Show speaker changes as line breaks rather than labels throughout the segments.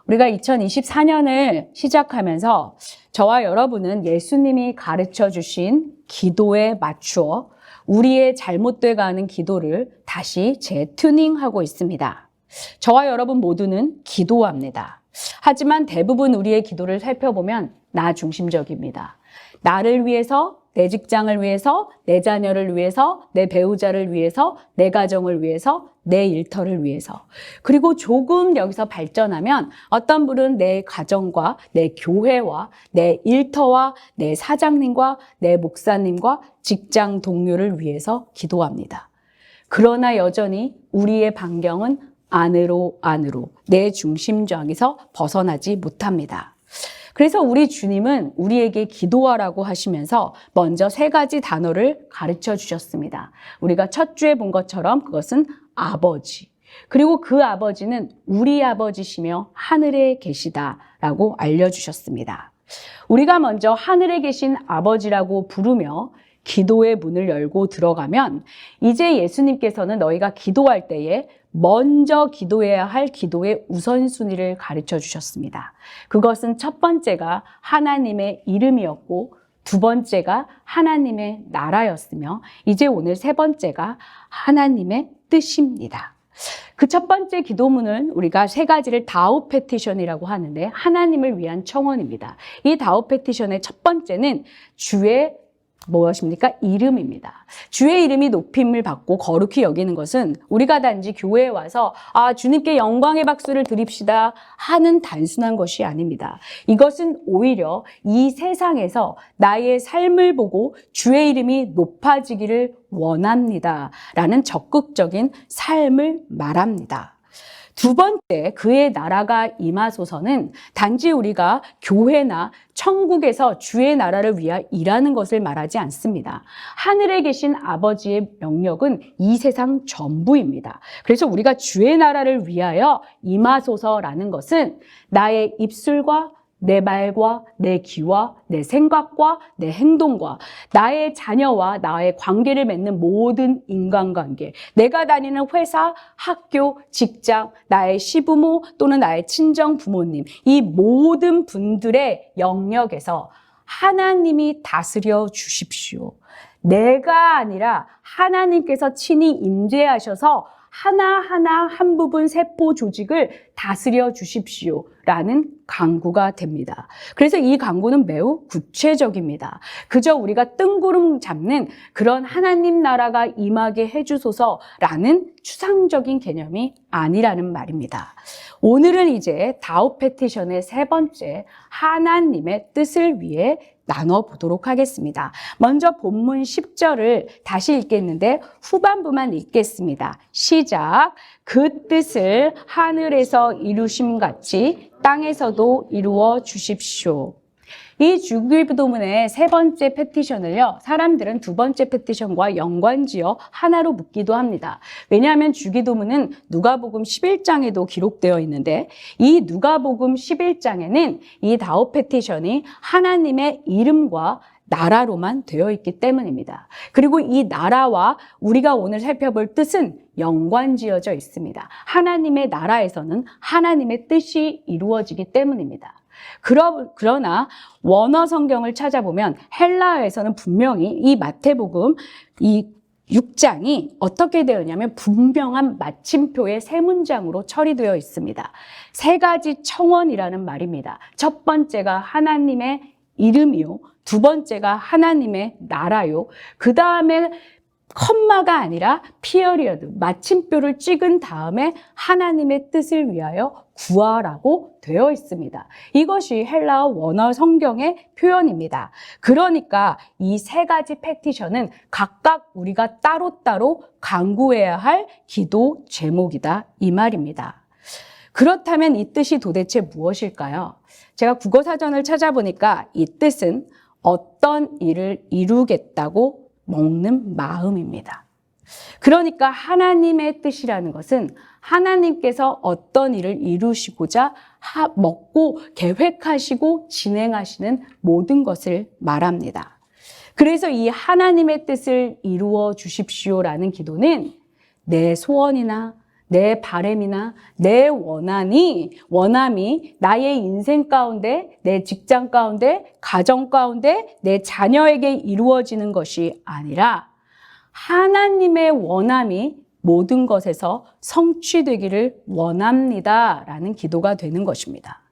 우리가 2024년을 시작하면서 저와 여러분은 예수님이 가르쳐 주신 기도에 맞추어 우리의 잘못돼 가는 기도를 다시 재튜닝하고 있습니다. 저와 여러분 모두는 기도합니다. 하지만 대부분 우리의 기도를 살펴보면 나 중심적입니다. 나를 위해서, 내 직장을 위해서, 내 자녀를 위해서, 내 배우자를 위해서, 내 가정을 위해서, 내 일터를 위해서. 그리고 조금 여기서 발전하면 어떤 분은 내 가정과 내 교회와 내 일터와 내 사장님과 내 목사님과 직장 동료를 위해서 기도합니다. 그러나 여전히 우리의 반경은 안으로 내 중심적에서 벗어나지 못합니다. 그래서 우리 주님은 우리에게 기도하라고 하시면서 먼저 3가지 단어를 가르쳐 주셨습니다. 우리가 첫 주에 본 것처럼 그것은 아버지. 그리고 그 아버지는 우리 아버지시며 하늘에 계시다라고 알려주셨습니다. 우리가 먼저 하늘에 계신 아버지라고 부르며 기도의 문을 열고 들어가면 이제 예수님께서는 너희가 기도할 때에 먼저 기도해야 할 기도의 우선순위를 가르쳐 주셨습니다. 그것은 첫 번째가 하나님의 이름이었고 두 번째가 하나님의 나라였으며 이제 오늘 3번째가 하나님의 뜻입니다. 그 첫 번째 기도문은 우리가 3가지를 다우 페티션이라고 하는데 하나님을 위한 청원입니다. 이 다우 페티션의 첫 번째는 주의 무엇입니까? 이름입니다. 주의 이름이 높임을 받고 거룩히 여기는 것은 우리가 단지 교회에 와서 주님께 영광의 박수를 드립시다 하는 단순한 것이 아닙니다. 이것은 오히려 이 세상에서 나의 삶을 보고 주의 이름이 높아지기를 원합니다 라는 적극적인 삶을 말합니다. 두 번째, 그의 나라가 임하소서는 단지 우리가 교회나 천국에서 주의 나라를 위하여 일하는 것을 말하지 않습니다. 하늘에 계신 아버지의 명령은 이 세상 전부입니다. 그래서 우리가 주의 나라를 위하여 임하소서라는 것은 나의 입술과 내 말과 내 귀와 내 생각과 내 행동과 나의 자녀와 나의 관계를 맺는 모든 인간관계, 내가 다니는 회사, 학교, 직장, 나의 시부모 또는 나의 친정 부모님, 이 모든 분들의 영역에서 하나님이 다스려 주십시오. 내가 아니라 하나님께서 친히 임재하셔서 하나하나 한 부분 세포 조직을 다스려 주십시오 라는 간구가 됩니다. 그래서 이 간구는 매우 구체적입니다. 그저 우리가 뜬구름 잡는 그런 하나님 나라가 임하게 해주소서라는 추상적인 개념이 아니라는 말입니다. 오늘은 이제 다우 페티션의 3번째 하나님의 뜻을 위해 나눠보도록 하겠습니다. 먼저 본문 10절을 다시 읽겠는데 후반부만 읽겠습니다. 시작. 그 뜻을 하늘에서 이루심 같이 땅에서도 이루어 주십시오. 이 주기도문의 3번째 페티션을요, 사람들은 2번째 페티션과 연관지어 하나로 묻기도 합니다. 왜냐하면 주기도문은 누가복음 11장에도 기록되어 있는데 이 누가복음 11장에는 이 다우 페티션이 하나님의 이름과 나라로만 되어 있기 때문입니다. 그리고 이 나라와 우리가 오늘 살펴볼 뜻은 연관지어져 있습니다. 하나님의 나라에서는 하나님의 뜻이 이루어지기 때문입니다. 그러나 원어 성경을 찾아보면 헬라어에서는 분명히 이 마태복음 이 6장이 어떻게 되었냐면 분명한 마침표의 3문장으로 처리되어 있습니다. 3가지 청원이라는 말입니다. 첫 번째가 하나님의 이름이요. 두 번째가 하나님의 나라요. 그 다음에 컴마가 아니라 피어리어드, 마침표를 찍은 다음에 하나님의 뜻을 위하여 구하라고 되어 있습니다. 이것이 헬라어 원어 성경의 표현입니다. 그러니까 이 3가지 페티션은 각각 우리가 따로따로 간구해야 할 기도 제목이다 이 말입니다. 그렇다면 이 뜻이 도대체 무엇일까요? 제가 국어사전을 찾아보니까 이 뜻은 어떤 일을 이루겠다고 먹는 마음입니다. 그러니까 하나님의 뜻이라는 것은 하나님께서 어떤 일을 이루시고자 먹고 계획하시고 진행하시는 모든 것을 말합니다. 그래서 이 하나님의 뜻을 이루어 주십시오라는 기도는 내 소원이나 내 바램이나 내 원함이 나의 인생 가운데, 내 직장 가운데, 가정 가운데, 내 자녀에게 이루어지는 것이 아니라 하나님의 원함이 모든 것에서 성취되기를 원합니다. 라는 기도가 되는 것입니다.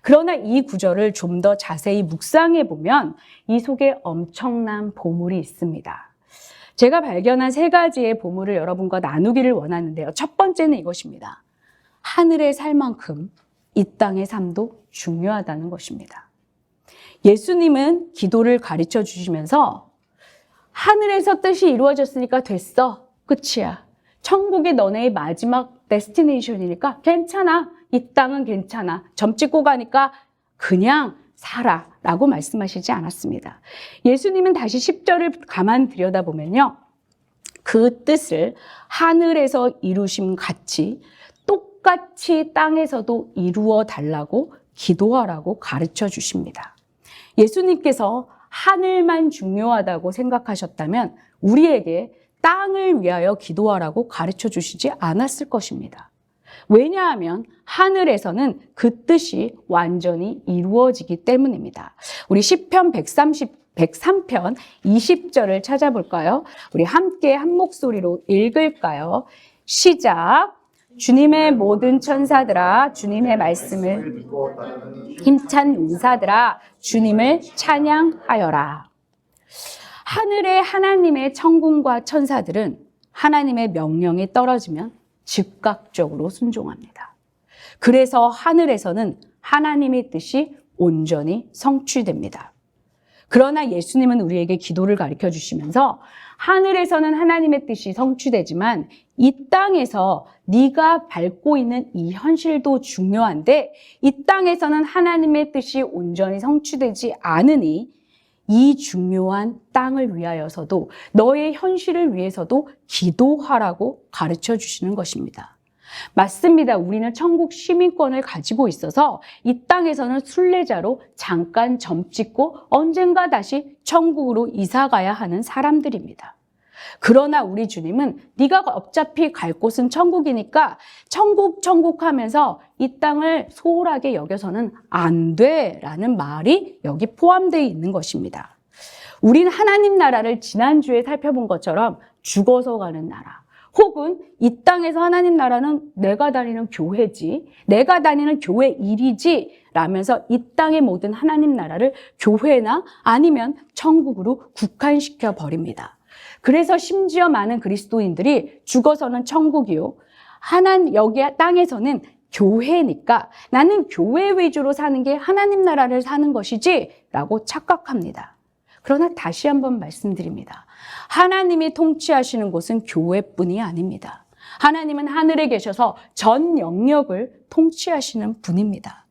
그러나 이 구절을 좀 더 자세히 묵상해 보면 이 속에 엄청난 보물이 있습니다. 제가 발견한 3가지의 보물을 여러분과 나누기를 원하는데요. 첫 번째는 이것입니다. 하늘에 살 만큼 이 땅의 삶도 중요하다는 것입니다. 예수님은 기도를 가르쳐 주시면서 하늘에서 뜻이 이루어졌으니까 됐어. 끝이야. 천국이 너네의 마지막 데스티네이션이니까 괜찮아. 이 땅은 괜찮아. 점 찍고 가니까 그냥 살아 라고 말씀하시지 않았습니다. 예수님은 다시 10절을 가만 들여다보면요. 그 뜻을 하늘에서 이루심 같이 똑같이 땅에서도 이루어 달라고 기도하라고 가르쳐 주십니다. 예수님께서 하늘만 중요하다고 생각하셨다면 우리에게 땅을 위하여 기도하라고 가르쳐 주시지 않았을 것입니다. 왜냐하면 하늘에서는 그 뜻이 완전히 이루어지기 때문입니다. 우리 시편 103편 20절을 찾아볼까요? 우리 함께 한 목소리로 읽을까요? 시작! 주님의 모든 천사들아 주님의 말씀을 힘찬 용사들아 주님을 찬양하여라. 하늘의 하나님의 천군과 천사들은 하나님의 명령이 떨어지면 즉각적으로 순종합니다. 그래서 하늘에서는 하나님의 뜻이 온전히 성취됩니다. 그러나 예수님은 우리에게 기도를 가르쳐 주시면서 하늘에서는 하나님의 뜻이 성취되지만 이 땅에서 네가 밟고 있는 이 현실도 중요한데 이 땅에서는 하나님의 뜻이 온전히 성취되지 않으니 이 중요한 땅을 위하여서도 너의 현실을 위해서도 기도하라고 가르쳐 주시는 것입니다. 맞습니다. 우리는 천국 시민권을 가지고 있어서 이 땅에서는 순례자로 잠깐 점 찍고 언젠가 다시 천국으로 이사 가야 하는 사람들입니다. 그러나 우리 주님은 네가 어차피 갈 곳은 천국이니까 천국 하면서 이 땅을 소홀하게 여겨서는 안 돼라는 말이 여기 포함되어 있는 것입니다. 우린 하나님 나라를 지난주에 살펴본 것처럼 죽어서 가는 나라 혹은 이 땅에서 하나님 나라는 내가 다니는 교회지, 내가 다니는 교회 일이지 라면서 이 땅의 모든 하나님 나라를 교회나 아니면 천국으로 국한시켜 버립니다. 그래서 심지어 많은 그리스도인들이 죽어서는 천국이요. 여기 땅에서는 교회니까 나는 교회 위주로 사는 게 하나님 나라를 사는 것이지 라고 착각합니다. 그러나 다시 한번 말씀드립니다. 하나님이 통치하시는 곳은 교회뿐이 아닙니다. 하나님은 하늘에 계셔서 전 영역을 통치하시는 분입니다.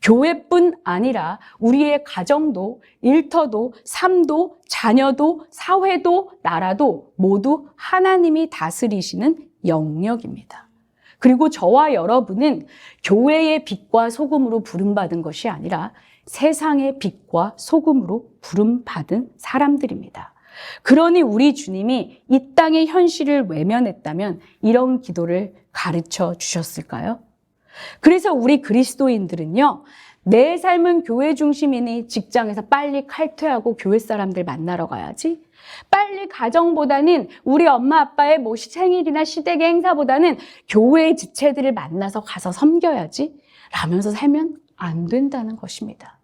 교회뿐 아니라 우리의 가정도, 일터도, 삶도, 자녀도, 사회도, 나라도 모두 하나님이 다스리시는 영역입니다. 그리고 저와 여러분은 교회의 빛과 소금으로 부름받은 것이 아니라 세상의 빛과 소금으로 부름받은 사람들입니다. 그러니 우리 주님이 이 땅의 현실을 외면했다면 이런 기도를 가르쳐 주셨을까요? 그래서 우리 그리스도인들은요, 내 삶은 교회 중심이니 직장에서 빨리 칼퇴하고 교회 사람들 만나러 가야지. 빨리 가정보다는 우리 엄마 아빠의 생일이나 시댁의 행사보다는 교회의 지체들을 만나서 가서 섬겨야지. 라면서 살면 안 된다는 것입니다.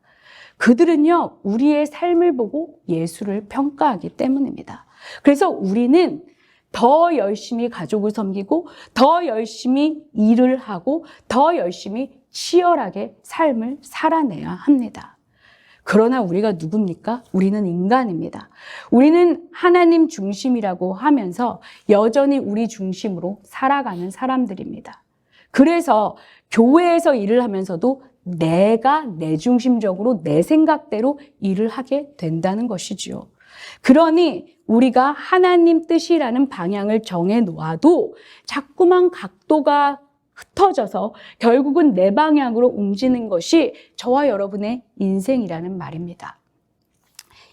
그들은요, 우리의 삶을 보고 예수를 평가하기 때문입니다. 그래서 우리는 더 열심히 가족을 섬기고 더 열심히 일을 하고 더 열심히 치열하게 삶을 살아내야 합니다. 그러나 우리가 누굽니까? 우리는 인간입니다. 우리는 하나님 중심이라고 하면서 여전히 우리 중심으로 살아가는 사람들입니다. 그래서 교회에서 일을 하면서도 내가 내 중심적으로 내 생각대로 일을 하게 된다는 것이지요. 그러니 우리가 하나님 뜻이라는 방향을 정해 놓아도 자꾸만 각도가 흩어져서 결국은 내 방향으로 옮기는 것이 저와 여러분의 인생이라는 말입니다.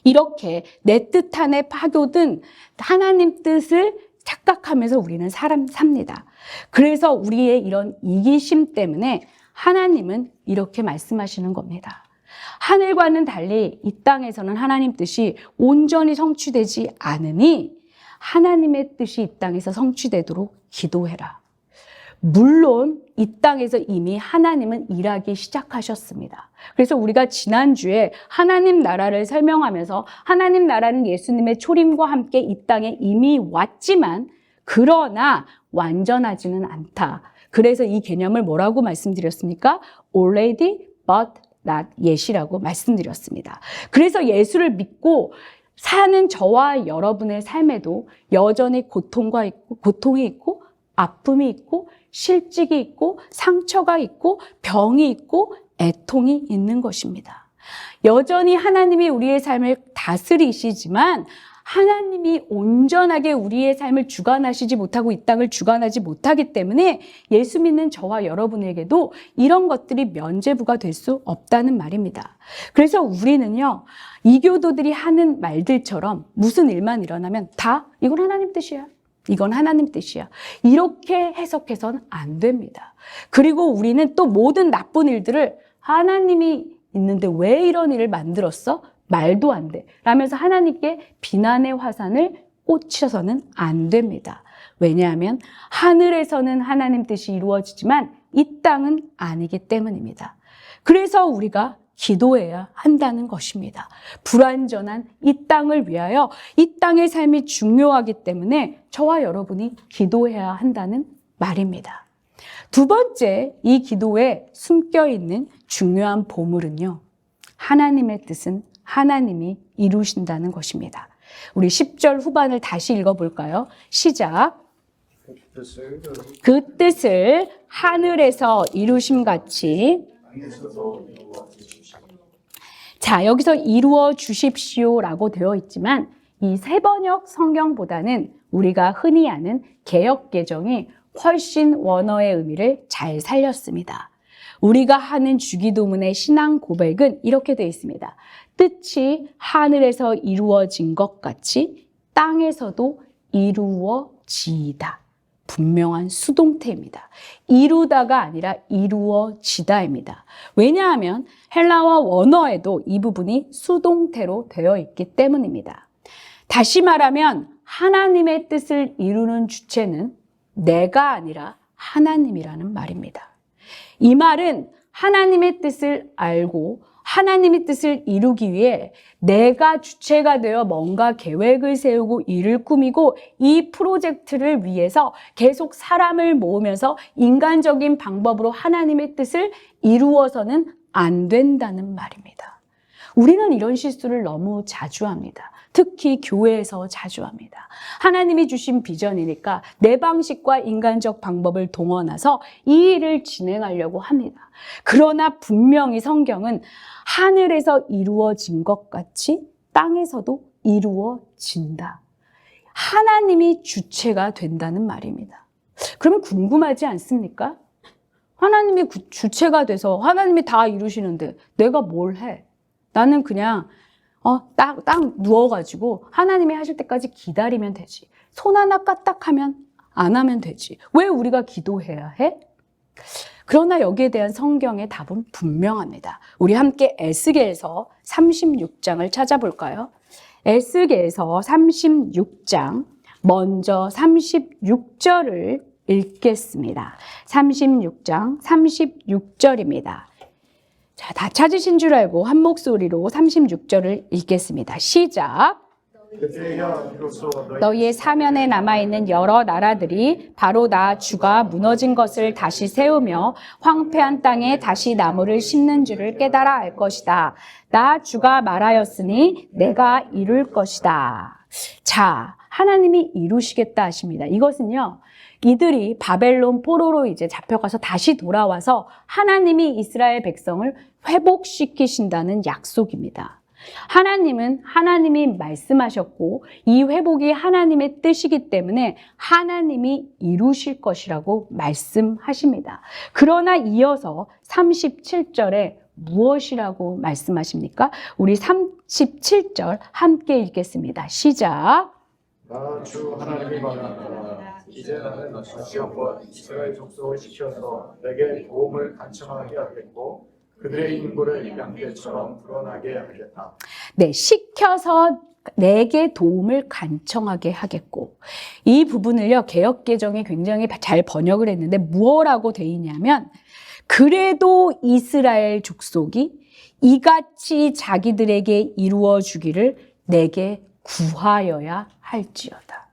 이렇게 내 뜻 안에 파고든 하나님 뜻을 착각하면서 우리는 삽니다. 그래서 우리의 이런 이기심 때문에 하나님은 이렇게 말씀하시는 겁니다. 하늘과는 달리 이 땅에서는 하나님 뜻이 온전히 성취되지 않으니 하나님의 뜻이 이 땅에서 성취되도록 기도해라. 물론 이 땅에서 이미 하나님은 일하기 시작하셨습니다. 그래서 우리가 지난주에 하나님 나라를 설명하면서 하나님 나라는 예수님의 초림과 함께 이 땅에 이미 왔지만 그러나 완전하지는 않다. 그래서 이 개념을 뭐라고 말씀드렸습니까? Already but not yet이라고 말씀드렸습니다. 그래서 예수를 믿고 사는 저와 여러분의 삶에도 여전히 고통이 있고 아픔이 있고 실직이 있고 상처가 있고 병이 있고 애통이 있는 것입니다. 여전히 하나님이 우리의 삶을 다스리시지만 하나님이 온전하게 우리의 삶을 주관하시지 못하고 이 땅을 주관하지 못하기 때문에 예수 믿는 저와 여러분에게도 이런 것들이 면죄부가 될 수 없다는 말입니다. 그래서 우리는요, 이교도들이 하는 말들처럼 무슨 일만 일어나면 다 이건 하나님 뜻이야. 이건 하나님 뜻이야. 이렇게 해석해서는 안 됩니다. 그리고 우리는 또 모든 나쁜 일들을 하나님이 있는데 왜 이런 일을 만들었어? 말도 안 돼. 라면서 하나님께 비난의 화산을 꽂혀서는 안 됩니다. 왜냐하면 하늘에서는 하나님 뜻이 이루어지지만 이 땅은 아니기 때문입니다. 그래서 우리가 기도해야 한다는 것입니다. 불완전한 이 땅을 위하여 이 땅의 삶이 중요하기 때문에 저와 여러분이 기도해야 한다는 말입니다. 두 번째, 이 기도에 숨겨 있는 중요한 보물은요, 하나님의 뜻은 하나님이 이루신다는 것입니다. 우리 10절 후반을 다시 읽어볼까요? 시작. 그 뜻을 하늘에서 이루심같이. 자, 여기서 이루어 주십시오라고 되어 있지만 이 세번역 성경보다는 우리가 흔히 아는 개역개정이 훨씬 원어의 의미를 잘 살렸습니다. 우리가 하는 주기도문의 신앙 고백은 이렇게 되어 있습니다. 뜻이 하늘에서 이루어진 것 같이 땅에서도 이루어지이다. 분명한 수동태입니다. 이루다가 아니라 이루어지다입니다. 왜냐하면 헬라어 원어에도 이 부분이 수동태로 되어 있기 때문입니다. 다시 말하면 하나님의 뜻을 이루는 주체는 내가 아니라 하나님이라는 말입니다. 이 말은 하나님의 뜻을 알고 하나님의 뜻을 이루기 위해 내가 주체가 되어 뭔가 계획을 세우고 일을 꾸미고 이 프로젝트를 위해서 계속 사람을 모으면서 인간적인 방법으로 하나님의 뜻을 이루어서는 안 된다는 말입니다. 우리는 이런 실수를 너무 자주 합니다. 특히 교회에서 자주 합니다. 하나님이 주신 비전이니까 내 방식과 인간적 방법을 동원해서 이 일을 진행하려고 합니다. 그러나 분명히 성경은 하늘에서 이루어진 것 같이 땅에서도 이루어진다. 하나님이 주체가 된다는 말입니다. 그러면 궁금하지 않습니까? 하나님이 주체가 돼서 하나님이 다 이루시는데 내가 뭘 해? 나는 그냥 딱 누워가지고 하나님이 하실 때까지 기다리면 되지. 손 하나 까딱하면 안 하면 되지. 왜 우리가 기도해야 해? 그러나 여기에 대한 성경의 답은 분명합니다. 우리 함께 에스겔서 36장을 찾아볼까요? 에스겔서 36장, 먼저 36절을 읽겠습니다. 36장 36절입니다. 자, 다 찾으신 줄 알고 한 목소리로 36절을 읽겠습니다. 시작. 너희의 사면에 남아있는 여러 나라들이 바로 나 주가 무너진 것을 다시 세우며 황폐한 땅에 다시 나무를 심는 줄을 깨달아 알 것이다. 나 주가 말하였으니 내가 이룰 것이다. 자, 하나님이 이루시겠다 하십니다. 이것은요, 이들이 바벨론 포로로 이제 잡혀가서 다시 돌아와서 하나님이 이스라엘 백성을 회복시키신다는 약속입니다. 하나님은 하나님이 말씀하셨고 이 회복이 하나님의 뜻이기 때문에 하나님이 이루실 것이라고 말씀하십니다. 그러나 이어서 37절에 무엇이라고 말씀하십니까? 우리 37절 함께 읽겠습니다. 시작.
나 주 하나님이 말하노라 이제 나는 다시 한번 이스라엘 족속을 시켜서 내게 도움을 간청하게 하겠고 그들의 인고를 양떼처럼 불어나게 하겠다.
네, 시켜서 내게 도움을 간청하게 하겠고, 이 부분을요 개역개정이 굉장히 잘 번역을 했는데 뭐라고 돼 있냐면, 그래도 이스라엘 족속이 이같이 자기들에게 이루어 주기를 내게 구하여야 할지어다.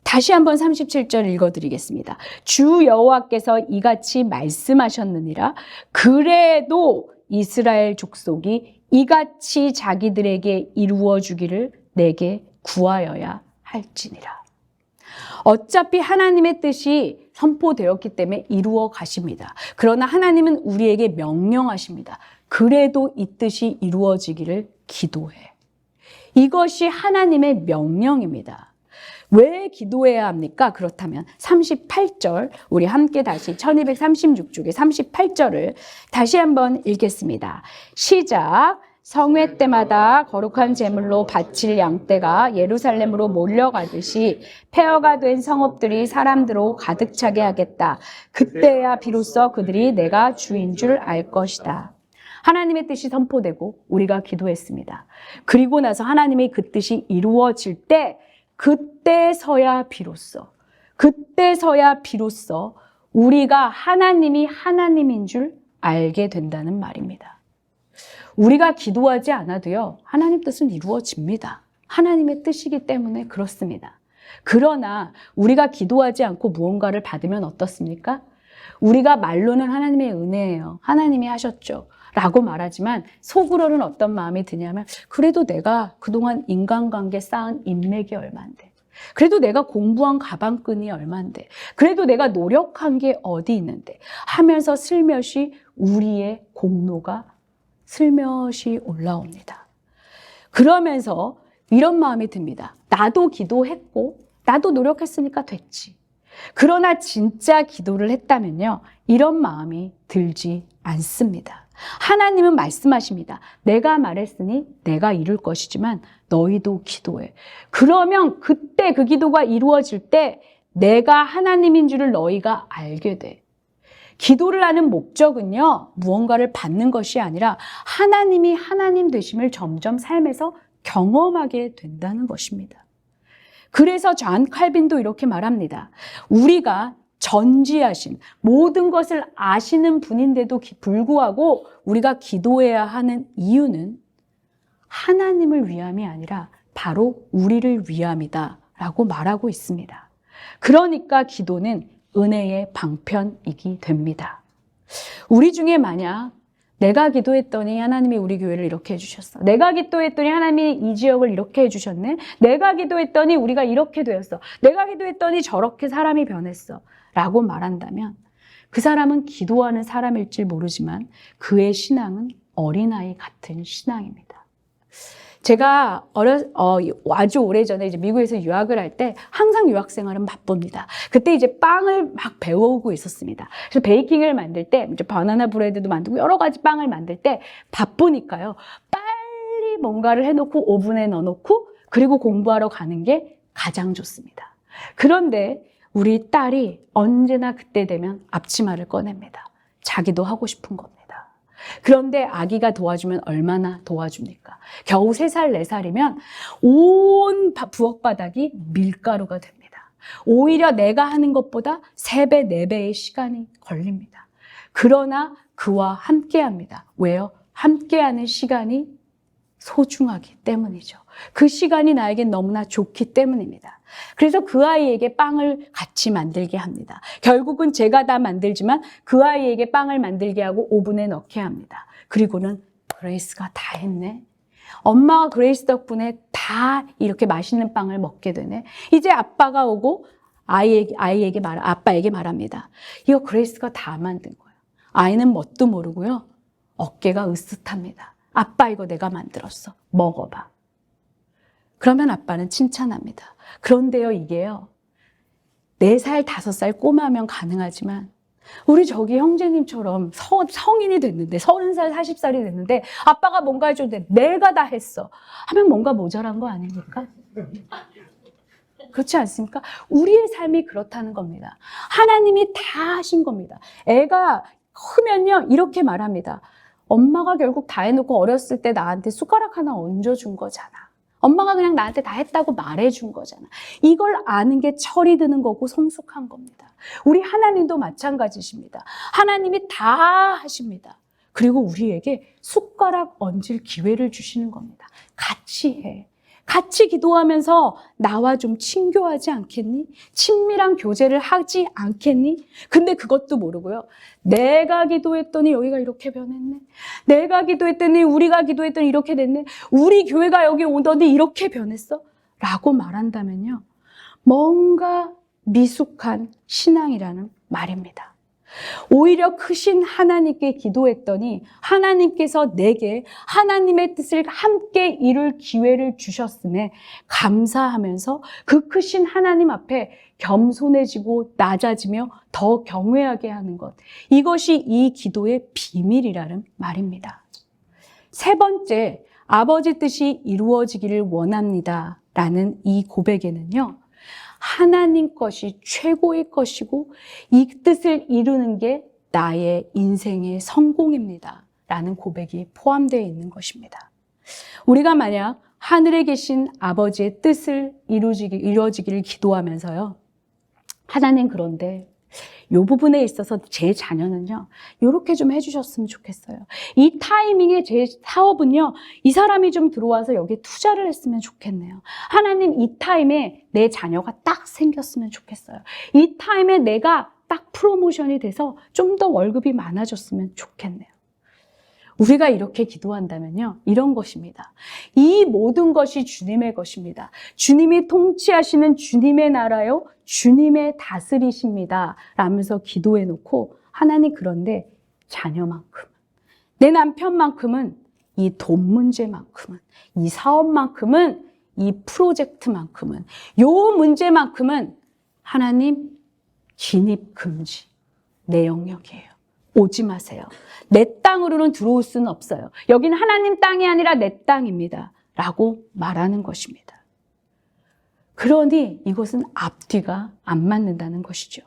다시 한번 37절 읽어드리겠습니다. 주 여호와께서 이같이 말씀하셨느니라. 그래도 이스라엘 족속이 이같이 자기들에게 이루어 주기를 내게 구하여야 할지니라. 어차피 하나님의 뜻이 선포되었기 때문에 이루어 가십니다. 그러나 하나님은 우리에게 명령하십니다. 그래도 이 뜻이 이루어지기를 기도해. 이것이 하나님의 명령입니다. 왜 기도해야 합니까? 그렇다면 38절, 우리 함께 다시 1236쪽의 38절을 다시 한번 읽겠습니다. 시작. 성회 때마다 거룩한 제물로 바칠 양떼가 예루살렘으로 몰려가듯이 폐허가 된 성읍들이 사람들로 가득 차게 하겠다. 그때야 비로소 그들이 내가 주인 줄 알 것이다. 하나님의 뜻이 선포되고 우리가 기도했습니다. 그리고 나서 하나님의 그 뜻이 이루어질 때, 그때서야 비로소 우리가 하나님이 하나님인 줄 알게 된다는 말입니다. 우리가 기도하지 않아도요, 하나님 뜻은 이루어집니다. 하나님의 뜻이기 때문에 그렇습니다. 그러나 우리가 기도하지 않고 무언가를 받으면 어떻습니까? 우리가 말로는 하나님의 은혜예요. 하나님이 하셨죠. 라고 말하지만 속으로는 어떤 마음이 드냐면, 그래도 내가 그동안 인간관계 쌓은 인맥이 얼만데, 그래도 내가 공부한 가방끈이 얼만데, 그래도 내가 노력한 게 어디 있는데 하면서 슬며시 우리의 공로가 슬며시 올라옵니다. 그러면서 이런 마음이 듭니다. 나도 기도했고 나도 노력했으니까 됐지. 그러나 진짜 기도를 했다면요, 이런 마음이 들지 않습니다. 하나님은 말씀하십니다. 내가 말했으니 내가 이룰 것이지만 너희도 기도해. 그러면 그때 그 기도가 이루어질 때 내가 하나님인 줄을 너희가 알게 돼. 기도를 하는 목적은요, 무언가를 받는 것이 아니라 하나님이 하나님 되심을 점점 삶에서 경험하게 된다는 것입니다. 그래서 존 칼빈도 이렇게 말합니다. 우리가 전지하신 모든 것을 아시는 분인데도 불구하고 우리가 기도해야 하는 이유는 하나님을 위함이 아니라 바로 우리를 위함이다 라고 말하고 있습니다. 그러니까 기도는 은혜의 방편이기 됩니다. 우리 중에 만약 내가 기도했더니 하나님이 우리 교회를 이렇게 해주셨어. 내가 기도했더니 하나님이 이 지역을 이렇게 해주셨네. 내가 기도했더니 우리가 이렇게 되었어. 내가 기도했더니 저렇게 사람이 변했어. 라고 말한다면 그 사람은 기도하는 사람일지 모르지만 그의 신앙은 어린아이 같은 신앙입니다. 제가 아주 오래전에 이제 미국에서 유학을 할 때 항상 유학 생활은 바쁩니다. 그때 이제 빵을 막 배워오고 있었습니다. 그래서 베이킹을 만들 때 이제 바나나 브레드도 만들고 여러 가지 빵을 만들 때 바쁘니까요. 빨리 뭔가를 해놓고 오븐에 넣어놓고 그리고 공부하러 가는 게 가장 좋습니다. 그런데 우리 딸이 언제나 그때 되면 앞치마를 꺼냅니다. 자기도 하고 싶은 겁니다. 그런데 아기가 도와주면 얼마나 도와줍니까? 겨우 3살, 4살이면 온 부엌바닥이 밀가루가 됩니다. 오히려 내가 하는 것보다 3배, 4배의 시간이 걸립니다. 그러나 그와 함께합니다. 왜요? 함께하는 시간이 소중하기 때문이죠. 그 시간이 나에겐 너무나 좋기 때문입니다. 그래서 그 아이에게 빵을 같이 만들게 합니다. 결국은 제가 다 만들지만 그 아이에게 빵을 만들게 하고 오븐에 넣게 합니다. 그리고는 그레이스가 다 했네. 엄마가 그레이스 덕분에 다 이렇게 맛있는 빵을 먹게 되네. 이제 아빠가 오고 아빠에게 말합니다. 이거 그레이스가 다 만든 거예요. 아이는 뭣도 모르고요. 어깨가 으쓱합니다. 아빠 이거 내가 만들었어. 먹어봐. 그러면 아빠는 칭찬합니다. 그런데요, 이게요, 4살, 5살 꼬마면 가능하지만 우리 저기 형제님처럼 성인이 됐는데 30살, 40살이 됐는데 아빠가 뭔가 해줬는데 내가 다 했어 하면 뭔가 모자란 거 아닙니까? 그렇지 않습니까? 우리의 삶이 그렇다는 겁니다. 하나님이 다 하신 겁니다. 애가 크면요, 이렇게 말합니다. 엄마가 결국 다 해놓고 어렸을 때 나한테 숟가락 하나 얹어준 거잖아. 엄마가 그냥 나한테 다 했다고 말해준 거잖아. 이걸 아는 게 철이 드는 거고 성숙한 겁니다. 우리 하나님도 마찬가지십니다. 하나님이 다 하십니다. 그리고 우리에게 숟가락 얹을 기회를 주시는 겁니다. 같이 해. 같이 기도하면서 나와 좀 친교하지 않겠니? 친밀한 교제를 하지 않겠니? 근데 그것도 모르고요. 내가 기도했더니 여기가 이렇게 변했네. 내가 기도했더니 우리가 기도했더니 이렇게 됐네. 우리 교회가 여기 오더니 이렇게 변했어. 라고 말한다면요. 뭔가 미숙한 신앙이라는 말입니다. 오히려 크신 하나님께 기도했더니 하나님께서 내게 하나님의 뜻을 함께 이룰 기회를 주셨음에 감사하면서 그 크신 하나님 앞에 겸손해지고 낮아지며 더 경외하게 하는 것. 이것이 이 기도의 비밀이라는 말입니다. 세 번째, 아버지 뜻이 이루어지기를 원합니다. 라는 이 고백에는요. 하나님 것이 최고의 것이고 이 뜻을 이루는 게 나의 인생의 성공입니다. 라는 고백이 포함되어 있는 것입니다. 우리가 만약 하늘에 계신 아버지의 뜻을 이루어지기를 기도하면서요. 하나님 그런데 이 부분에 있어서 제 자녀는요. 이렇게 좀 해주셨으면 좋겠어요. 이 타이밍에 제 사업은요. 이 사람이 좀 들어와서 여기에 투자를 했으면 좋겠네요. 하나님 이 타임에 내 자녀가 딱 생겼으면 좋겠어요. 이 타임에 내가 딱 프로모션이 돼서 좀 더 월급이 많아졌으면 좋겠네요. 우리가 이렇게 기도한다면요. 이런 것입니다. 이 모든 것이 주님의 것입니다. 주님이 통치하시는 주님의 나라요. 주님의 다스리십니다. 라면서 기도해 놓고 하나님 그런데 자녀만큼은 내 남편만큼은 이 돈 문제만큼은 이 사업만큼은 이 프로젝트만큼은 요 문제만큼은 하나님 진입 금지 내 영역이에요. 오지 마세요. 내 땅으로는 들어올 수는 없어요. 여기는 하나님 땅이 아니라 내 땅입니다. 라고 말하는 것입니다. 그러니 이것은 앞뒤가 안 맞는다는 것이죠.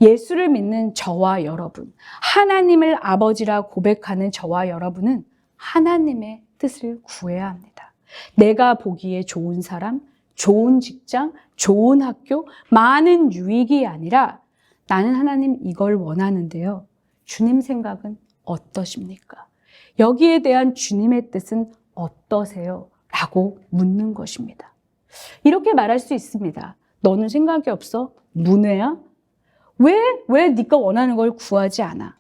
예수를 믿는 저와 여러분, 하나님을 아버지라 고백하는 저와 여러분은 하나님의 뜻을 구해야 합니다. 내가 보기에 좋은 사람, 좋은 직장, 좋은 학교, 많은 유익이 아니라 나는 하나님 이걸 원하는데요. 주님 생각은 어떠십니까? 여기에 대한 주님의 뜻은 어떠세요? 라고 묻는 것입니다. 이렇게 말할 수 있습니다. 너는 생각이 없어? 문외야? 왜 네가 원하는 걸 구하지 않아?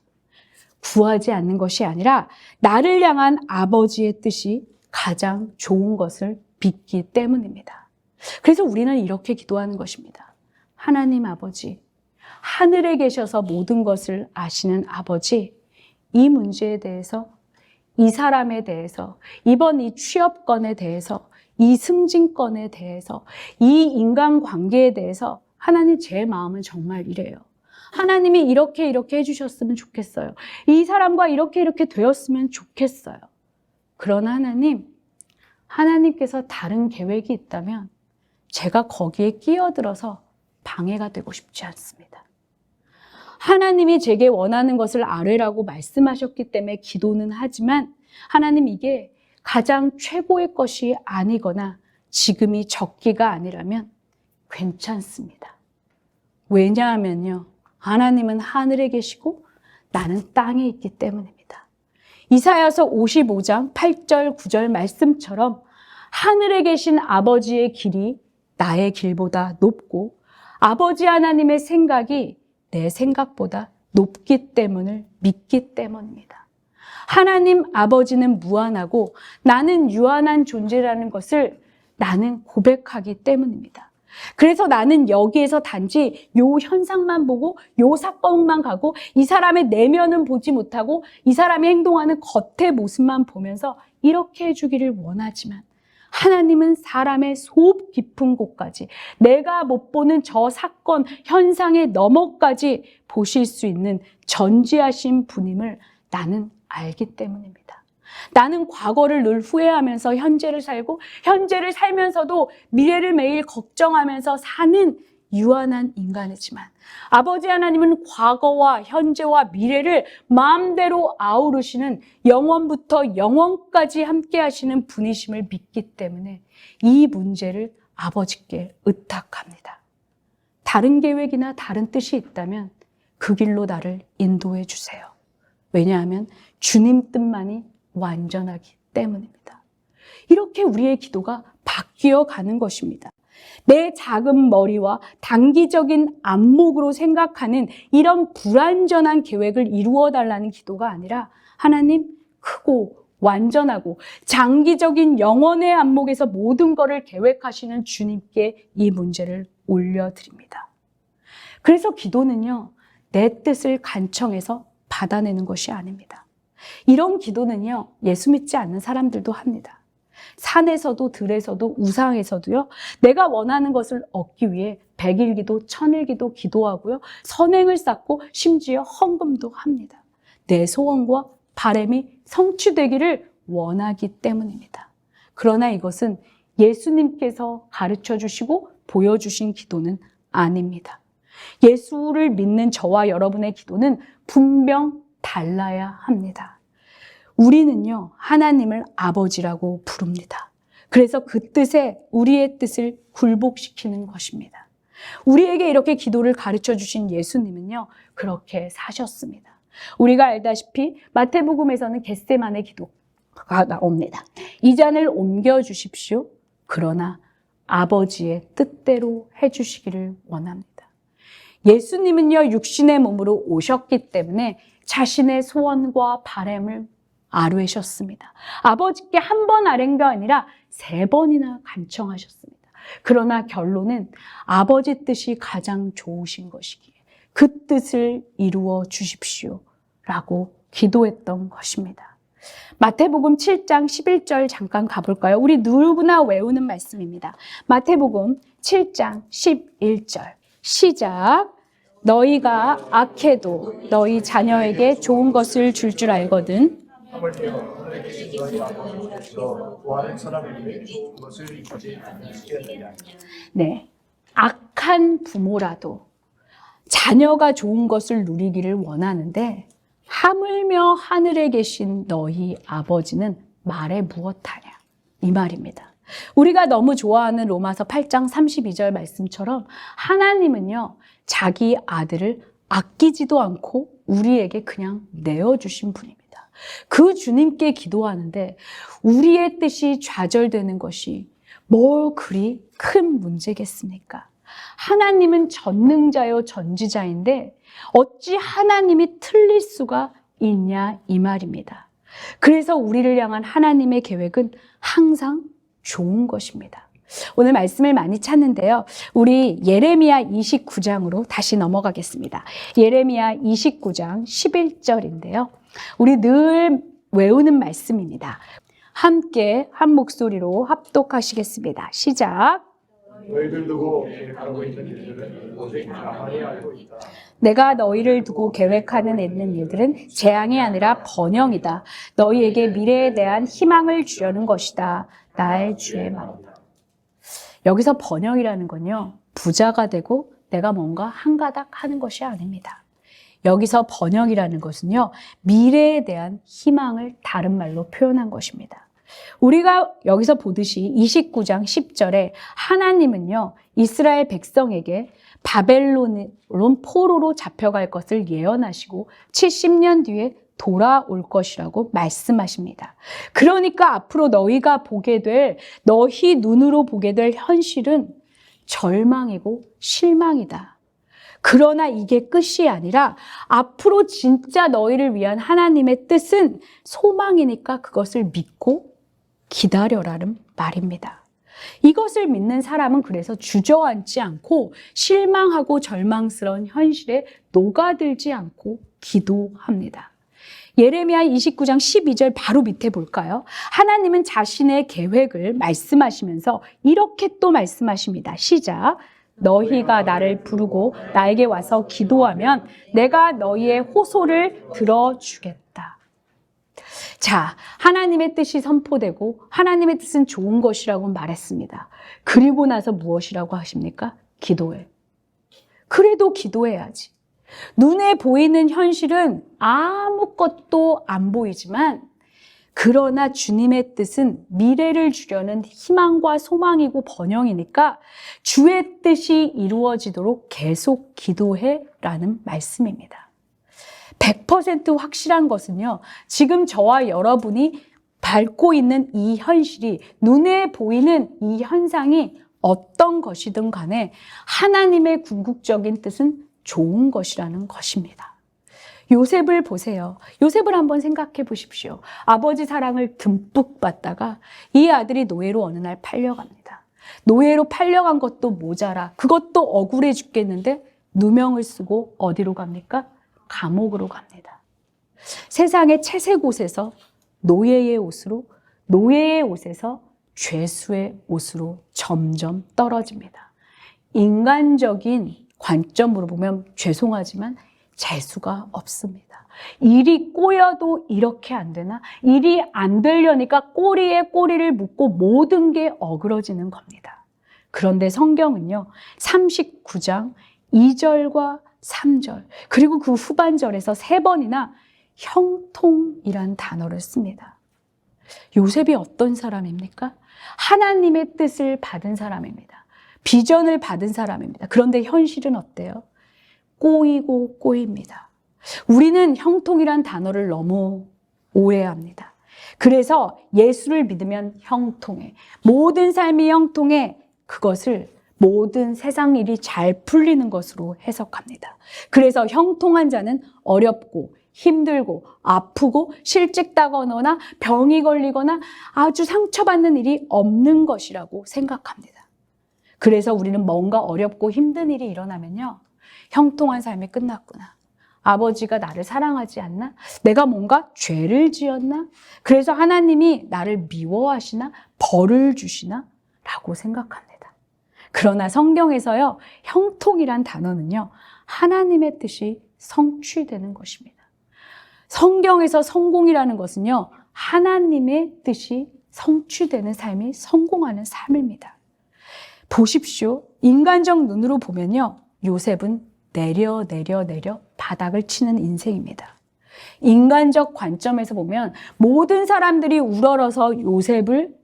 구하지 않는 것이 아니라 나를 향한 아버지의 뜻이 가장 좋은 것을 믿기 때문입니다. 그래서 우리는 이렇게 기도하는 것입니다. 하나님 아버지, 하늘에 계셔서 모든 것을 아시는 아버지, 이 문제에 대해서, 이 사람에 대해서, 이번 이 취업건에 대해서, 이 승진건에 대해서, 이 인간관계에 대해서 하나님 제 마음은 정말 이래요. 하나님이 이렇게 해주셨으면 좋겠어요. 이 사람과 이렇게 되었으면 좋겠어요. 그러나 하나님께서 다른 계획이 있다면 제가 거기에 끼어들어서 방해가 되고 싶지 않습니다. 하나님이 제게 원하는 것을 아뢰라고 말씀하셨기 때문에 기도는 하지만 하나님 이게 가장 최고의 것이 아니거나 지금이 적기가 아니라면 괜찮습니다. 왜냐하면요. 하나님은 하늘에 계시고 나는 땅에 있기 때문입니다. 이사야서 55장 8절 9절 말씀처럼 하늘에 계신 아버지의 길이 나의 길보다 높고 아버지 하나님의 생각이 내 생각보다 높기 때문을 믿기 때문입니다. 하나님 아버지는 무한하고 나는 유한한 존재라는 것을 나는 고백하기 때문입니다. 그래서 나는 여기에서 단지 요 현상만 보고 요 사건만 가고 이 사람의 내면은 보지 못하고 이 사람이 행동하는 겉의 모습만 보면서 이렇게 해주기를 원하지만 하나님은 사람의 속 깊은 곳까지 내가 못 보는 저 사건, 현상의 너머까지 보실 수 있는 전지하신 분임을 나는 알기 때문입니다. 나는 과거를 늘 후회하면서 현재를 살고 현재를 살면서도 미래를 매일 걱정하면서 사는 유한한 인간이지만 아버지 하나님은 과거와 현재와 미래를 마음대로 아우르시는 영원부터 영원까지 함께 하시는 분이심을 믿기 때문에 이 문제를 아버지께 의탁합니다. 다른 계획이나 다른 뜻이 있다면 그 길로 나를 인도해 주세요. 왜냐하면 주님 뜻만이 완전하기 때문입니다. 이렇게 우리의 기도가 바뀌어 가는 것입니다. 내 작은 머리와 단기적인 안목으로 생각하는 이런 불완전한 계획을 이루어 달라는 기도가 아니라 하나님 크고 완전하고 장기적인 영원의 안목에서 모든 것을 계획하시는 주님께 이 문제를 올려드립니다. 그래서 기도는요, 내 뜻을 간청해서 받아내는 것이 아닙니다. 이런 기도는요, 예수 믿지 않는 사람들도 합니다. 산에서도 들에서도 우상에서도요, 내가 원하는 것을 얻기 위해 100일기도 1000일기도 기도하고요, 선행을 쌓고 심지어 헌금도 합니다. 내 소원과 바람이 성취되기를 원하기 때문입니다. 그러나 이것은 예수님께서 가르쳐 주시고 보여주신 기도는 아닙니다. 예수를 믿는 저와 여러분의 기도는 분명 달라야 합니다. 우리는요, 하나님을 아버지라고 부릅니다. 그래서 그 뜻에 우리의 뜻을 굴복시키는 것입니다. 우리에게 이렇게 기도를 가르쳐 주신 예수님은요, 그렇게 사셨습니다. 우리가 알다시피 마태복음에서는 겟세마네 기도가 나옵니다. 이 잔을 옮겨 주십시오. 그러나 아버지의 뜻대로 해주시기를 원합니다. 예수님은요, 육신의 몸으로 오셨기 때문에 자신의 소원과 바람을 아뢰셨습니다. 아버지께 한 번 아뢰는 게 아니라 3번이나 간청하셨습니다. 그러나 결론은 아버지 뜻이 가장 좋으신 것이기에 그 뜻을 이루어 주십시오 라고 기도했던 것입니다. 마태복음 7장 11절 잠깐 가볼까요? 우리 누구나 외우는 말씀입니다. 마태복음 7장 11절 시작. 너희가 악해도 너희 자녀에게 좋은 것을 줄 알거든.
하물며 하늘에 계신 너희 아버지께서 구하는 사람에게 좋은 것을 주지 않으시겠느냐.
네, 악한 부모라도 자녀가 좋은 것을 누리기를 원하는데 하물며 하늘에 계신 너희 아버지는 말에 무엇하냐 이 말입니다. 우리가 너무 좋아하는 로마서 8장 32절 말씀처럼 하나님은요, 자기 아들을 아끼지도 않고 우리에게 그냥 내어주신 분입니다. 그 주님께 기도하는데 우리의 뜻이 좌절되는 것이 뭘 그리 큰 문제겠습니까? 하나님은 전능자요 전지자인데 어찌 하나님이 틀릴 수가 있냐 이 말입니다. 그래서 우리를 향한 하나님의 계획은 항상 좋은 것입니다. 오늘 말씀을 많이 찾는데요. 우리 예레미야 29장으로 다시 넘어가겠습니다. 예레미야 29장 11절인데요. 우리 늘 외우는 말씀입니다. 함께 한 목소리로 합독하시겠습니다. 시작.
너희들 두고 계획하고 있는 일들은 오직 나만이 알고 있다.
내가 너희를 두고 계획하는 있는 일들은 재앙이 아니라 번영이다. 너희에게 미래에 대한 희망을 주려는 것이다. 나의 주의 말이다. 여기서 번영이라는 건요, 부자가 되고 내가 뭔가 한가닥 하는 것이 아닙니다. 여기서 번영이라는 것은요, 미래에 대한 희망을 다른 말로 표현한 것입니다. 우리가 여기서 보듯이 29장 10절에 하나님은요, 이스라엘 백성에게 바벨론 포로로 잡혀갈 것을 예언하시고 70년 뒤에 돌아올 것이라고 말씀하십니다. 그러니까 앞으로 너희가 보게 될, 너희 눈으로 보게 될 현실은 절망이고 실망이다. 그러나 이게 끝이 아니라 앞으로 진짜 너희를 위한 하나님의 뜻은 소망이니까 그것을 믿고 기다려라는 말입니다. 이것을 믿는 사람은 그래서 주저앉지 않고 실망하고 절망스러운 현실에 녹아들지 않고 기도합니다. 예레미야 29장 12절 바로 밑에 볼까요? 하나님은 자신의 계획을 말씀하시면서 이렇게 또 말씀하십니다. 시작. 너희가 나를 부르고 나에게 와서 기도하면 내가 너희의 호소를 들어주겠다. 자, 하나님의 뜻이 선포되고 하나님의 뜻은 좋은 것이라고 말했습니다. 그리고 나서 무엇이라고 하십니까? 기도해. 그래도 기도해야지. 눈에 보이는 현실은 아무것도 안 보이지만 그러나 주님의 뜻은 미래를 주려는 희망과 소망이고 번영이니까 주의 뜻이 이루어지도록 계속 기도해라는 말씀입니다. 100% 확실한 것은요, 지금 저와 여러분이 밟고 있는 이 현실이, 눈에 보이는 이 현상이 어떤 것이든 간에 하나님의 궁극적인 뜻은 좋은 것이라는 것입니다. 요셉을 보세요. 요셉을 한번 생각해 보십시오. 아버지 사랑을 듬뿍 받다가 이 아들이 노예로 어느 날 팔려갑니다. 노예로 팔려간 것도 모자라 그것도 억울해 죽겠는데 누명을 쓰고 어디로 갑니까? 감옥으로 갑니다. 세상의 채색 옷에서 노예의 옷으로, 노예의 옷에서 죄수의 옷으로 점점 떨어집니다. 인간적인 관점으로 보면 죄송하지만 재수가 없습니다. 일이 꼬여도 이렇게 안 되나? 일이 안 되려니까 꼬리에 꼬리를 묶고 모든 게 어그러지는 겁니다. 그런데 성경은요, 39장 2절과 3절 그리고 그 후반절에서 3번이나 형통이란 단어를 씁니다. 요셉이 어떤 사람입니까? 하나님의 뜻을 받은 사람입니다. 비전을 받은 사람입니다. 그런데 현실은 어때요? 꼬이고 꼬입니다. 우리는 형통이란 단어를 너무 오해합니다. 그래서 예수를 믿으면 형통해. 모든 삶이 형통해. 그것을 모든 세상 일이 잘 풀리는 것으로 해석합니다. 그래서 형통한 자는 어렵고 힘들고 아프고 실직당하거나 병이 걸리거나 아주 상처받는 일이 없는 것이라고 생각합니다. 그래서 우리는 뭔가 어렵고 힘든 일이 일어나면요, 형통한 삶이 끝났구나. 아버지가 나를 사랑하지 않나? 내가 뭔가 죄를 지었나? 그래서 하나님이 나를 미워하시나? 벌을 주시나? 라고 생각합니다. 그러나 성경에서요, 형통이란 단어는요, 하나님의 뜻이 성취되는 것입니다. 성경에서 성공이라는 것은요, 하나님의 뜻이 성취되는 삶이 성공하는 삶입니다. 보십시오. 인간적 눈으로 보면요, 요셉은 내려 바닥을 치는 인생입니다. 인간적 관점에서 보면 모든 사람들이 우러러서 요셉을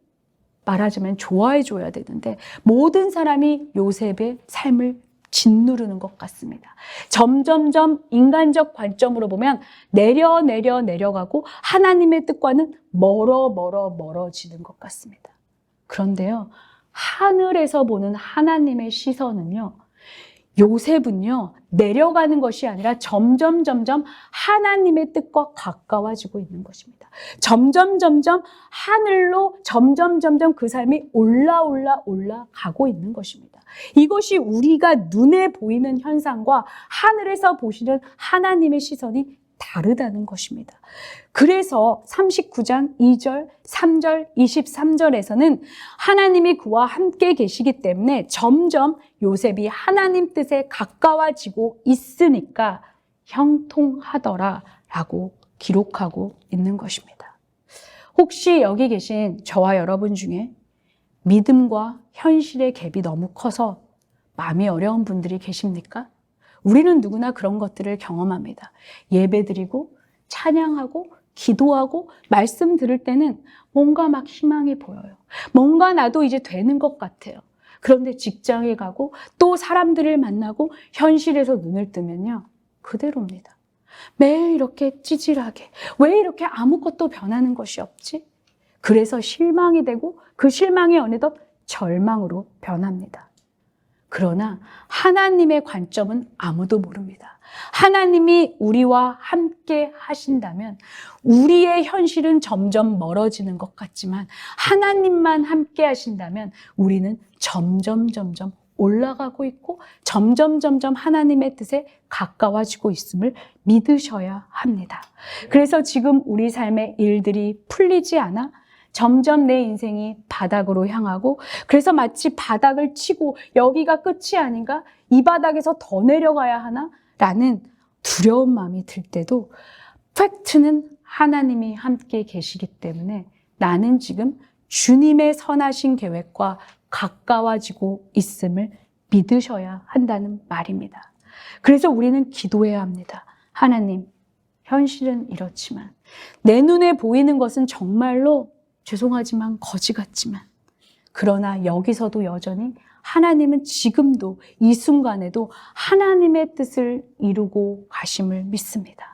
말하자면 좋아해 줘야 되는데 모든 사람이 요셉의 삶을 짓누르는 것 같습니다. 점점점 인간적 관점으로 보면 내려가고 하나님의 뜻과는 멀어지는 것 같습니다. 그런데요, 하늘에서 보는 하나님의 시선은요, 요셉은요, 내려가는 것이 아니라 점점 하나님의 뜻과 가까워지고 있는 것입니다. 점점 하늘로 점점 그 삶이 올라가고 있는 것입니다. 이것이 우리가 눈에 보이는 현상과 하늘에서 보시는 하나님의 시선이 다르다는 것입니다. 그래서 39장 2절, 3절, 23절에서는 하나님이 그와 함께 계시기 때문에 점점 요셉이 하나님 뜻에 가까워지고 있으니까 형통하더라 라고 기록하고 있는 것입니다. 혹시 여기 계신 저와 여러분 중에 믿음과 현실의 갭이 너무 커서 마음이 어려운 분들이 계십니까? 우리는 누구나 그런 것들을 경험합니다. 예배드리고 찬양하고 기도하고 말씀 들을 때는 뭔가 막 희망이 보여요. 뭔가 나도 이제 되는 것 같아요. 그런데 직장에 가고 또 사람들을 만나고 현실에서 눈을 뜨면요, 그대로입니다. 매일 이렇게 찌질하게, 왜 이렇게 아무것도 변하는 것이 없지? 그래서 실망이 되고 그 실망이 어느덧 절망으로 변합니다. 그러나 하나님의 관점은 아무도 모릅니다. 하나님이 우리와 함께 하신다면 우리의 현실은 점점 멀어지는 것 같지만 하나님만 함께 하신다면 우리는 점점 올라가고 있고 점점 하나님의 뜻에 가까워지고 있음을 믿으셔야 합니다. 그래서 지금 우리 삶의 일들이 풀리지 않아 점점 내 인생이 바닥으로 향하고 그래서 마치 바닥을 치고 여기가 끝이 아닌가? 이 바닥에서 더 내려가야 하나? 라는 두려운 마음이 들 때도 팩트는 하나님이 함께 계시기 때문에 나는 지금 주님의 선하신 계획과 가까워지고 있음을 믿으셔야 한다는 말입니다. 그래서 우리는 기도해야 합니다. 하나님, 현실은 이렇지만 내 눈에 보이는 것은 정말로 죄송하지만 거지 같지만 그러나 여기서도 여전히 하나님은 지금도 이 순간에도 하나님의 뜻을 이루고 가심을 믿습니다.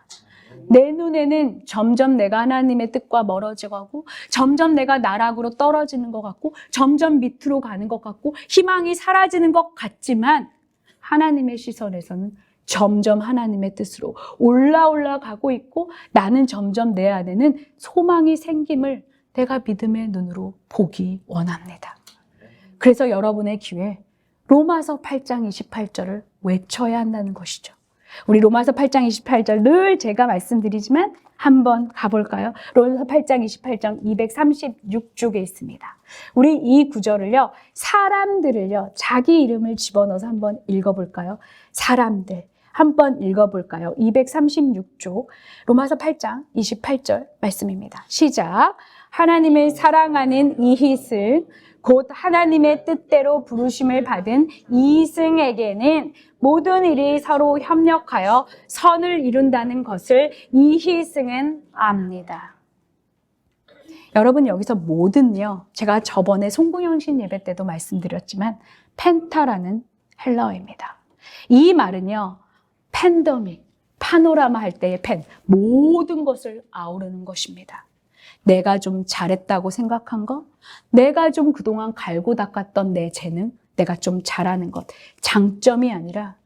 내 눈에는 점점 내가 하나님의 뜻과 멀어져 가고 점점 내가 나락으로 떨어지는 것 같고 점점 밑으로 가는 것 같고 희망이 사라지는 것 같지만 하나님의 시선에서는 점점 하나님의 뜻으로 올라가고 있고 나는 점점 내 안에는 소망이 생김을 내가 믿음의 눈으로 보기 원합니다. 그래서 여러분의 귀에 로마서 8장 28절을 외쳐야 한다는 것이죠. 우리 로마서 8장 28절 늘 제가 말씀드리지만 한번 가볼까요? 로마서 8장 28장 236쪽에 있습니다. 우리 이 구절을요, 사람들을요, 자기 이름을 집어넣어서 한번 읽어볼까요? 사람들. 한번 읽어볼까요? 236쪽 로마서 8장 28절 말씀입니다. 시작. 하나님을 사랑하는 이희승 곧 하나님의 뜻대로 부르심을 받은 이희승에게는 모든 일이 서로 협력하여 선을 이룬다는 것을 이희승은 압니다. 여러분 여기서 모든요. 제가 저번에 송구영신 예배 때도 말씀드렸지만 펜타라는 헬라어입니다. 이 말은요. 팬더믹, 파노라마 할 때의 펜, 모든 것을 아우르는 것입니다. 내가 좀 잘했다고 생각한 것, 내가 좀 그동안 갈고 닦았던 내 재능, 내가 좀 잘하는 것, 장점이 아니라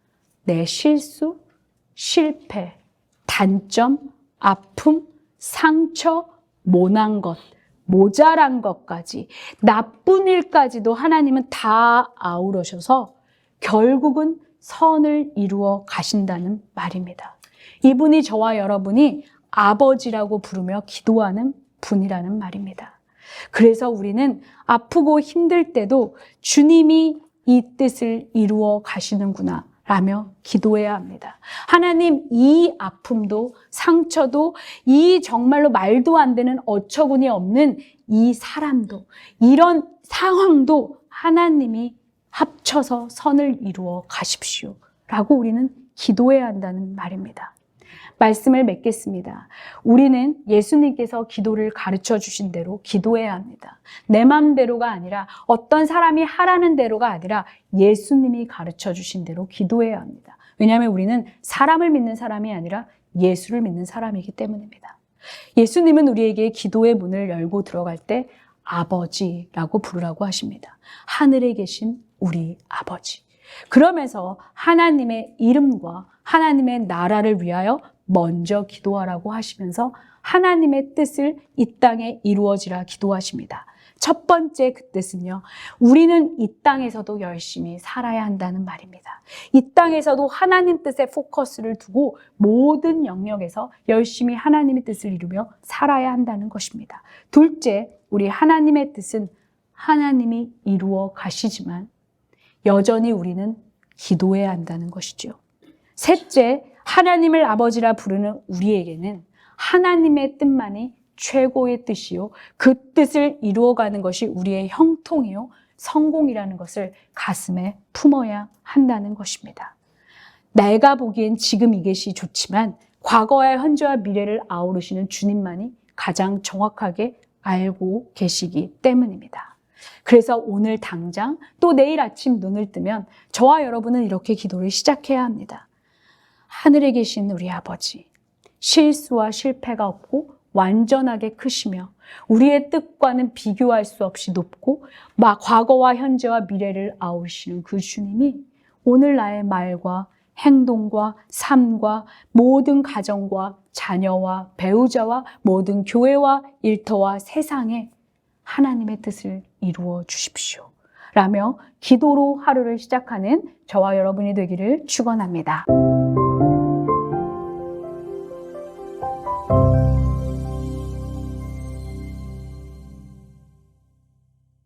내 실수, 실패, 단점, 아픔, 상처, 모난 것, 모자란 것까지, 나쁜 일까지도 하나님은 다 아우르셔서 결국은 선을 이루어 가신다는 말입니다. 이분이 저와 여러분이 아버지라고 부르며 기도하는 분이라는 말입니다. 그래서 우리는 아프고 힘들 때도 주님이 이 뜻을 이루어 가시는구나 라며 기도해야 합니다. 하나님, 이 아픔도 상처도 이 정말로 말도 안 되는 어처구니 없는 이 사람도 이런 상황도 하나님이 합쳐서 선을 이루어 가십시오 라고 우리는 기도해야 한다는 말입니다. 말씀을 맺겠습니다. 우리는 예수님께서 기도를 가르쳐 주신 대로 기도해야 합니다. 내 마음대로가 아니라 어떤 사람이 하라는 대로가 아니라 예수님이 가르쳐 주신 대로 기도해야 합니다. 왜냐하면 우리는 사람을 믿는 사람이 아니라 예수를 믿는 사람이기 때문입니다. 예수님은 우리에게 기도의 문을 열고 들어갈 때 아버지라고 부르라고 하십니다. 하늘에 계신 우리 아버지. 그러면서 하나님의 이름과 하나님의 나라를 위하여 먼저 기도하라고 하시면서 하나님의 뜻을 이 땅에 이루어지라 기도하십니다. 첫 번째 그 뜻은요, 우리는 이 땅에서도 열심히 살아야 한다는 말입니다. 이 땅에서도 하나님 뜻에 포커스를 두고 모든 영역에서 열심히 하나님의 뜻을 이루며 살아야 한다는 것입니다. 둘째, 우리 하나님의 뜻은 하나님이 이루어 가시지만 여전히 우리는 기도해야 한다는 것이죠. 셋째, 하나님을 아버지라 부르는 우리에게는 하나님의 뜻만이 최고의 뜻이요. 그 뜻을 이루어가는 것이 우리의 형통이요. 성공이라는 것을 가슴에 품어야 한다는 것입니다. 내가 보기엔 지금 이것이 좋지만 과거와 현재와 미래를 아우르시는 주님만이 가장 정확하게 알고 계시기 때문입니다. 그래서 오늘 당장 또 내일 아침 눈을 뜨면 저와 여러분은 이렇게 기도를 시작해야 합니다. 하늘에 계신 우리 아버지, 실수와 실패가 없고 완전하게 크시며 우리의 뜻과는 비교할 수 없이 높고 과거와 현재와 미래를 아우르시는 그 주님이 오늘 나의 말과 행동과 삶과 모든 가정과 자녀와 배우자와 모든 교회와 일터와 세상에 하나님의 뜻을 이루어 주십시오. 라며 기도로 하루를 시작하는 저와 여러분이 되기를 축원합니다.